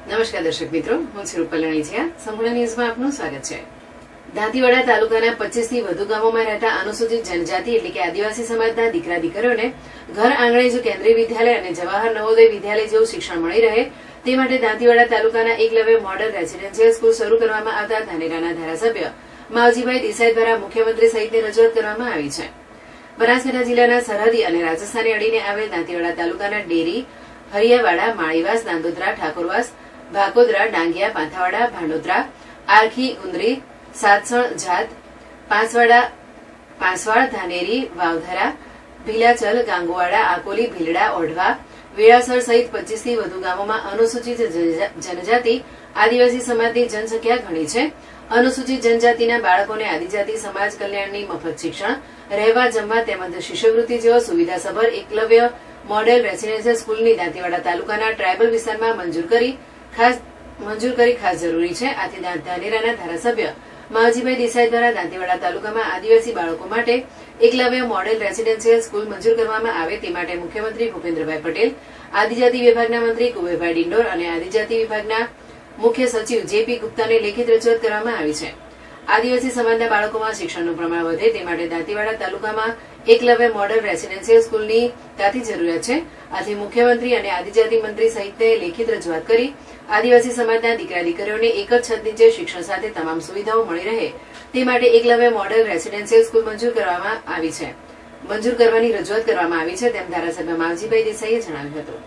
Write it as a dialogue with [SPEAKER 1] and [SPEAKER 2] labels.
[SPEAKER 1] નમસ્કાર દર્શક મિત્રો, હું છું રૂપલ રણીજીયા. સંપૂર્ણ ન્યૂઝમાં આપનું સ્વાગત છે. દાંતીવાડા તાલુકાના 25 થી વધુ ગામોમાં રહેતા અનુસૂચિત જનજાતિ એટલે કે આદિવાસી સમાજના દીકરા દીકરીઓને ઘર આંગણે જો કેન્દ્રીય વિદ્યાલય અને જવાહર નવોદય વિદ્યાલય જેવું શિક્ષણ મળી રહે તે માટે દાંતીવાડા તાલુકાના એકલવ્ય મોડલ રેસિડેન્શિયલ સ્કૂલ શરૂ કરવામાં આવતા ધાનેરાના ધારાસભ્ય માવજીભાઈ દેસાઈ દ્વારા મુખ્યમંત્રી સહિતની રજૂઆત કરવામાં આવી છે. બનાસકાંઠા જિલ્લાના સરહદી અને રાજસ્થાને અડીને આવેલ દાંતીવાડા તાલુકાના ડેરી, હરિયાવાડા, માળીવાસ, નાંદોદરા, ઠાકોરવાસ, ભાકોદરા, ડાંગિયા, પાંથાવાડા, ભાંડોદરા, આરખી, ગુંદરી, સાતસણ, જાત, પાંસવાડ, ધાનેરી, વાવધરા, ભીલાચલ, ગાંગોવાડા, આકોલી, ભીલડા, ઓઢવા, વેળાસર સહિત 25 થી વધુ ગામોમાં અનુસૂચિત જનજાતિ આદિવાસી સમાજની જનસંખ્યા ઘણી છે. અનુસૂચિત જનજાતિના બાળકોને આદિજાતિ સમાજ કલ્યાણની મફત શિક્ષણ, રહેવા જમવા તેમજ શિષ્યવૃત્તિ જેવા સુવિધાસભર એકલવ્ય મોડેલ રેસિડેન્શિયલ સ્કૂલની દાંતીવાડા તાલુકાના ટ્રાયબલ વિસ્તારમાં મંજૂર કરી ખાસ જરૂરી છે. આથી ધાનેરાના ધારાસભ્ય માવજીભાઈ દેસાઈ દ્વારા દાંતીવાડા તાલુકામાં આદિવાસી બાળકો માટે એકલવ્ય મોડેલ રેસિડેન્શિયલ સ્કૂલ મંજૂર કરવામાં આવે તે માટે મુખ્યમંત્રી ભૂપેન્દ્રભાઈ પટેલ, આદિજાતિ વિભાગના મંત્રી કુંવરભાઈ ડિંડોર અને આદિજાતિ વિભાગના મુખ્ય સચિવ જેપી ગુપ્તાને લેખિત રજૂઆત કરવામાં આવી છે. આદિવાસી સમાજના બાળકોમાં શિક્ષણનું પ્રમાણ વધે તે માટે દાંતીવાડા તાલુકામાં એકલવ્ય મોડલ રેસિડેન્શિયલ સ્કૂલની તાતી જરૂરિયાત છે. આથી મુખ્યમંત્રી અને આદિજાતિ મંત્રી સહિતને લેખિત રજૂઆત કરી આદિવાસી સમાજના દીકરા દીકરીઓને એક જ છત નીચે શિક્ષણ સાથે તમામ સુવિધાઓ મળી રહે તે માટે એકલવ્ય મોડલ રેસિડેન્શિયલ સ્કૂલ મંજૂર કરવાની રજૂઆત કરવામાં આવી છે તેમ ધારાસભ્ય માવજીભાઈ દેસાઈએ જણાવ્યું હતું.